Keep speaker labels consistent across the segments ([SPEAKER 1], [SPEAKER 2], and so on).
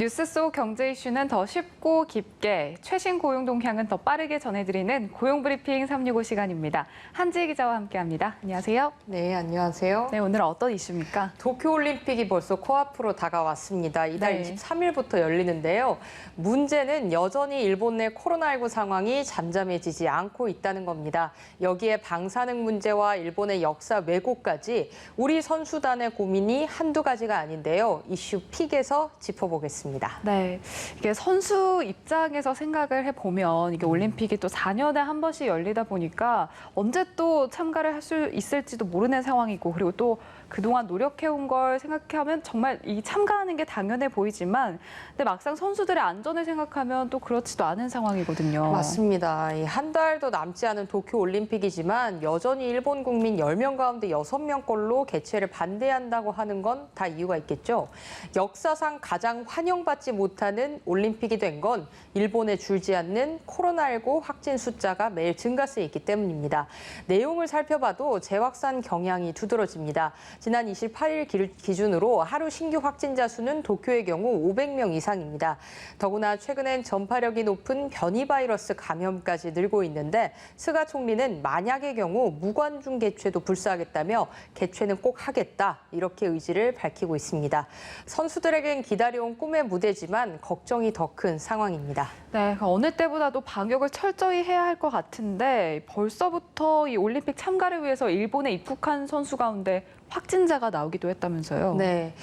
[SPEAKER 1] 뉴스 속 경제 이슈는 더 쉽고 깊게, 최신 고용 동향은 더 빠르게 전해드리는 고용브리핑 365 시간입니다. 한지혜 기자와 함께합니다. 안녕하세요.
[SPEAKER 2] 네, 안녕하세요.
[SPEAKER 1] 네, 오늘 어떤 이슈입니까?
[SPEAKER 2] 도쿄올림픽이 벌써 코앞으로 다가왔습니다. 이달
[SPEAKER 1] 네.
[SPEAKER 2] 23일부터 열리는데요. 문제는 여전히 일본 내 코로나19 상황이 잠잠해지지 않고 있다는 겁니다. 여기에 방사능 문제와 일본의 역사 왜곡까지 우리 선수단의 고민이 한두 가지가 아닌데요. 이슈 픽에서 짚어보겠습니다.
[SPEAKER 1] 네, 이게 선수 입장에서 생각을 해보면 이게 올림픽이 또 4년에 한 번씩 열리다 보니까 언제 또 참가를 할 수 있을지도 모르는 상황이고, 그리고 또 그동안 노력해온 걸 생각하면 정말 이 참가하는 게 당연해 보이지만, 근데 막상 선수들의 안전을 생각하면 또 그렇지도 않은 상황이거든요.
[SPEAKER 2] 맞습니다. 한 달도 남지 않은 도쿄올림픽이지만 여전히 일본 국민 10명 가운데 6명꼴로 개최를 반대한다고 하는 건 다 이유가 있겠죠. 역사상 가장 환영받지 못하는 올림픽이 된 건 일본에 줄지 않는 코로나19 확진 숫자가 매일 증가세 있기 때문입니다. 내용을 살펴봐도 재확산 경향이 두드러집니다. 지난 28일 기준으로 하루 신규 확진자 수는 도쿄의 경우 500명 이상입니다. 더구나 최근엔 전파력이 높은 변이 바이러스 감염까지 늘고 있는데, 스가 총리는 만약의 경우 무관중 개최도 불사하겠다며 개최는 꼭 하겠다, 이렇게 의지를 밝히고 있습니다. 선수들에겐 기다려온 꿈의 무대지만 걱정이 더 큰 상황입니다.
[SPEAKER 1] 네, 어느 때보다도 방역을 철저히 해야 할 것 같은데 벌써부터 이 올림픽 참가를 위해서 일본에 입국한 선수 가운데 확진자가 나오기도 했다면서요.
[SPEAKER 2] 네,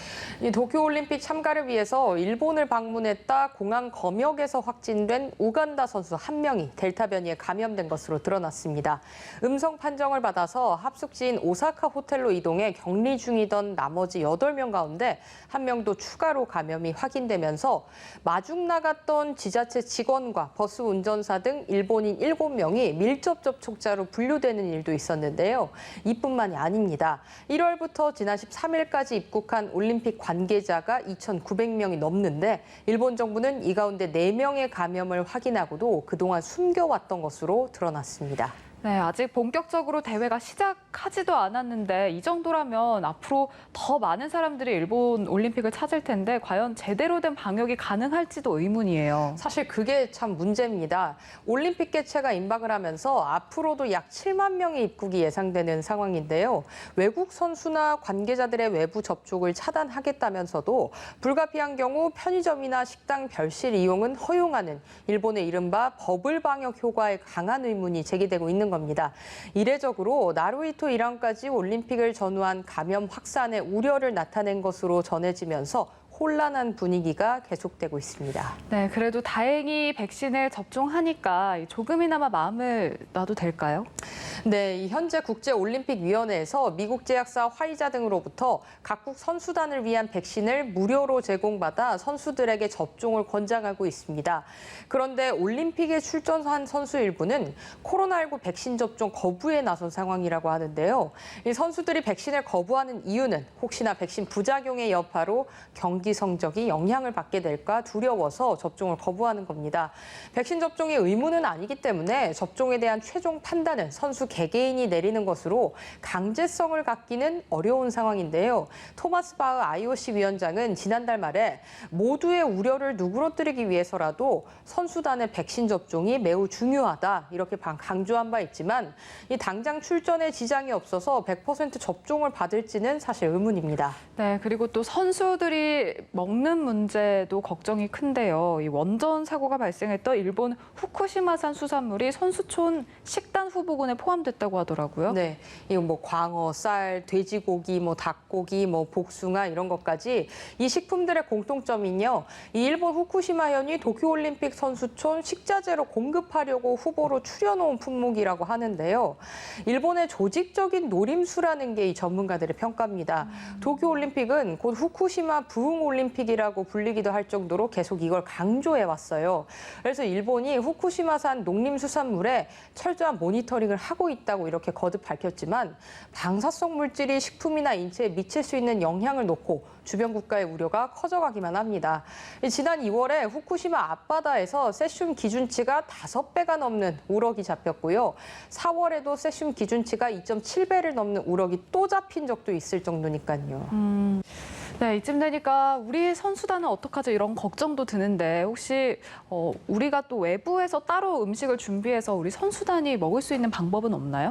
[SPEAKER 2] 이 도쿄올림픽 참가를 위해서 일본을 방문했다 공항 검역에서 확진된 우간다 선수 1명이 델타 변이에 감염된 것으로 드러났습니다. 음성 판정을 받아서 합숙지인 오사카 호텔로 이동해 격리 중이던 나머지 8명 가운데 1명도 추가로 감염이 확인되면서 마중 나갔던 지자체 직원과 버스 운전사 등 일본인 7명이 밀접 접촉자로 분류되는 일도 있었는데요. 이뿐만이 아닙니다. 1월부터 지난 13일까지 입국한 올림픽 관계자가 2,900명이 넘는데, 일본 정부는 이 가운데 4명의 감염을 확인하고도 그동안 숨겨왔던 것으로 드러났습니다.
[SPEAKER 1] 네, 아직 본격적으로 대회가 시작하지도 않았는데 이 정도라면 앞으로 더 많은 사람들이 일본 올림픽을 찾을 텐데 과연 제대로 된 방역이 가능할지도 의문이에요.
[SPEAKER 2] 사실 그게 참 문제입니다. 올림픽 개최가 임박을 하면서 앞으로도 약 7만 명의 입국이 예상되는 상황인데요. 외국 선수나 관계자들의 외부 접촉을 차단하겠다면서도 불가피한 경우 편의점이나 식당 별실 이용은 허용하는 일본의 이른바 버블 방역 효과에 강한 의문이 제기되고 있는 겁니다. 이례적으로 나루히토 일왕까지 올림픽을 전후한 감염 확산의 우려를 나타낸 것으로 전해지면서 혼란한 분위기가 계속되고 있습니다.
[SPEAKER 1] 네, 그래도 다행히 백신을 접종하니까 조금이나마 마음을 놔도 될까요?
[SPEAKER 2] 네, 현재 국제올림픽위원회에서 미국 제약사 화이자 등으로부터 각국 선수단을 위한 백신을 무료로 제공받아 선수들에게 접종을 권장하고 있습니다. 그런데 올림픽에 출전한 선수 일부는 코로나19 백신 접종 거부에 나선 상황이라고 하는데요. 이 선수들이 백신을 거부하는 이유는 혹시나 백신 부작용의 여파로 경기 성적이 영향을 받게 될까 두려워서 접종을 거부하는 겁니다. 백신 접종이 의무는 아니기 때문에 접종에 대한 최종 판단은 선수 개개인이 내리는 것으로 강제성을 갖기는 어려운 상황인데요. 토마스 바흐 IOC 위원장은 지난달 말에 모두의 우려를 누그러뜨리기 위해서라도 선수단의 백신 접종이 매우 중요하다, 이렇게 강조한 바 있지만 이 당장 출전에 지장이 없어서 100% 접종을 받을지는 사실 의문입니다.
[SPEAKER 1] 네, 그리고 또 선수들이 먹는 문제도 걱정이 큰데요. 이 원전 사고가 발생했던 일본 후쿠시마산 수산물이 선수촌 식단 후보군에 포함됐다고 하더라고요.
[SPEAKER 2] 네, 이거 뭐 광어, 쌀, 돼지고기, 닭고기, 복숭아 이런 것까지 이 식품들의 공통점은요. 이 일본 후쿠시마현이 도쿄올림픽 선수촌 식자재로 공급하려고 후보로 추려놓은 품목이라고 하는데요. 일본의 조직적인 노림수라는 게 이 전문가들의 평가입니다. 도쿄올림픽은 곧 후쿠시마 부흥올림픽이라고 불리기도 할 정도로 계속 이걸 강조해왔어요. 그래서 일본이 후쿠시마산 농림수산물에 철저한 모니터링을 하고 있다고 이렇게 거듭 밝혔지만, 방사성 물질이 식품이나 인체에 미칠 수 있는 영향을 놓고 주변 국가의 우려가 커져가기만 합니다. 지난 2월에 후쿠시마 앞바다에서 세슘 기준치가 5배가 넘는 우럭이 잡혔고요. 4월에도 세슘 기준치가 2.7배를 넘는 우럭이 또 잡힌 적도 있을 정도니까요.
[SPEAKER 1] 네, 이쯤 되니까 우리 선수단은 어떡하죠? 이런 걱정도 드는데 혹시 우리가 또 외부에서 따로 음식을 준비해서 우리 선수단이 먹을 수 있는 방법은 없나요?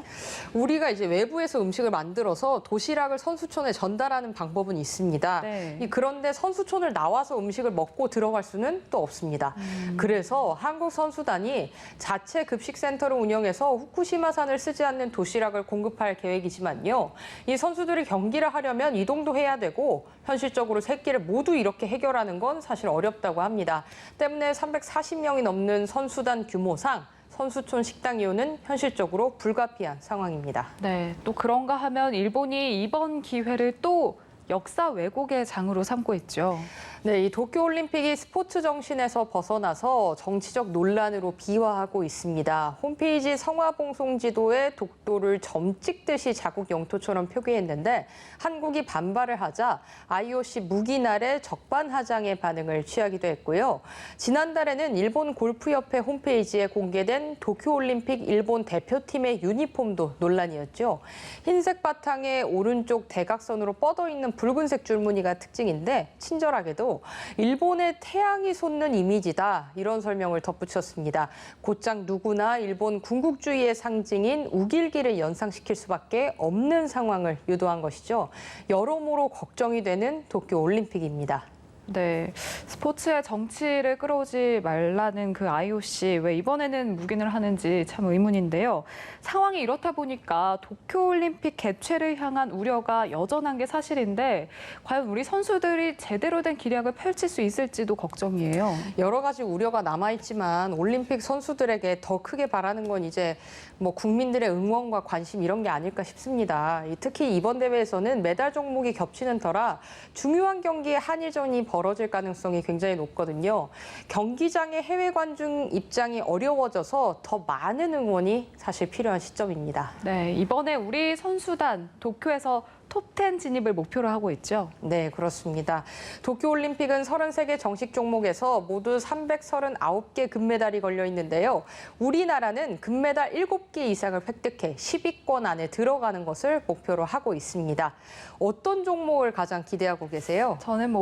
[SPEAKER 2] 우리가 이제 외부에서 음식을 만들어서 도시락을 선수촌에 전달하는 방법은 있습니다.
[SPEAKER 1] 네.
[SPEAKER 2] 그런데 선수촌을 나와서 음식을 먹고 들어갈 수는 또 없습니다. 그래서 한국 선수단이 자체 급식센터를 운영해서 후쿠시마산을 쓰지 않는 도시락을 공급할 계획이지만요. 이 선수들이 경기를 하려면 이동도 해야 되고 현실적으로 세 끼를 모두 이렇게 해결하는 건 사실 어렵다고 합니다. 때문에 340명이 넘는 선수단 규모상 선수촌 식당 이용은 현실적으로 불가피한 상황입니다.
[SPEAKER 1] 네, 또 그런가 하면 일본이 이번 기회를 또 역사 왜곡의 장으로 삼고 있죠.
[SPEAKER 2] 네, 이 도쿄올림픽이 스포츠 정신에서 벗어나서 정치적 논란으로 비화하고 있습니다. 홈페이지 성화봉송 지도에 독도를 점 찍듯이 자국 영토처럼 표기했는데 한국이 반발을 하자 IOC 무기날의 적반하장의 반응을 취하기도 했고요. 지난달에는 일본 골프협회 홈페이지에 공개된 도쿄올림픽 일본 대표팀의 유니폼도 논란이었죠. 흰색 바탕에 오른쪽 대각선으로 뻗어 있는 붉은색 줄무늬가 특징인데 친절하게도 일본의 태양이 솟는 이미지다 이런 설명을 덧붙였습니다. 곧장 누구나 일본 군국주의의 상징인 우길기를 연상시킬 수밖에 없는 상황을 유도한 것이죠. 여러모로 걱정이 되는 도쿄올림픽입니다.
[SPEAKER 1] 네, 스포츠에 정치를 끌어오지 말라는 그 IOC 왜 이번에는 묵인을 하는지 참 의문인데요. 상황이 이렇다 보니까 도쿄올림픽 개최를 향한 우려가 여전한 게 사실인데 과연 우리 선수들이 제대로 된 기량을 펼칠 수 있을지도 걱정이에요.
[SPEAKER 2] 여러 가지 우려가 남아있지만 올림픽 선수들에게 더 크게 바라는 건 이제 뭐 국민들의 응원과 관심 이런 게 아닐까 싶습니다. 특히 이번 대회에서는 메달 종목이 겹치는 터라 중요한 경기에 한일전이 벌어질 가능성이 굉장히 높거든요. 경기장의 해외 관중 입장이 어려워져서 더 많은 응원이 사실 필요한 시점입니다.
[SPEAKER 1] 네, 이번에 우리 선수단 도쿄에서 톱10 진입을 목표로 하고 있죠.
[SPEAKER 2] 네, 그렇습니다. 도쿄올림픽은 33개 정식 종목에서 모두 339개 금메달이 걸려 있는데요. 우리나라는 금메달 7개 이상을 획득해 10위권 안에 들어가는 것을 목표로 하고 있습니다. 어떤 종목을 가장 기대하고 계세요?
[SPEAKER 1] 저는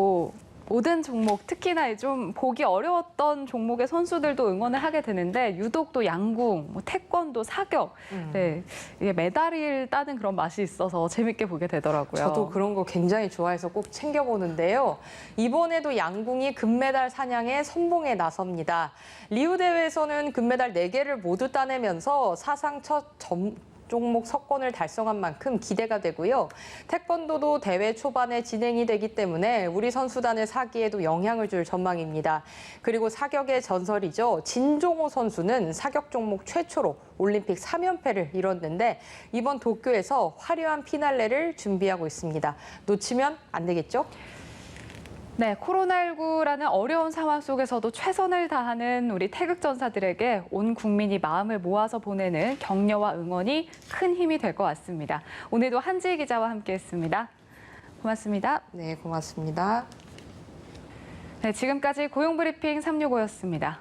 [SPEAKER 1] 모든 종목, 특히나 좀 보기 어려웠던 종목의 선수들도 응원을 하게 되는데 유독 또 양궁, 태권도, 사격, 네, 이게 메달을 따는 그런 맛이 있어서 재밌게 보게 되더라고요.
[SPEAKER 2] 저도 그런 거 굉장히 좋아해서 꼭 챙겨보는데요. 이번에도 양궁이 금메달 사냥에 선봉에 나섭니다. 리우 대회에서는 금메달 4개를 모두 따내면서 사상 첫 종목 석권을 달성한 만큼 기대가 되고요. 태권도도 대회 초반에 진행이 되기 때문에 우리 선수단의 사기에도 영향을 줄 전망입니다. 그리고 사격의 전설이죠. 진종호 선수는 사격 종목 최초로 올림픽 3연패를 이뤘는데 이번 도쿄에서 화려한 피날레를 준비하고 있습니다. 놓치면 안 되겠죠?
[SPEAKER 1] 네, 코로나19라는 어려운 상황 속에서도 최선을 다하는 우리 태극전사들에게 온 국민이 마음을 모아서 보내는 격려와 응원이 큰 힘이 될 것 같습니다. 오늘도 한지희 기자와 함께했습니다. 고맙습니다.
[SPEAKER 2] 네, 고맙습니다.
[SPEAKER 1] 네, 지금까지 고용브리핑 365였습니다.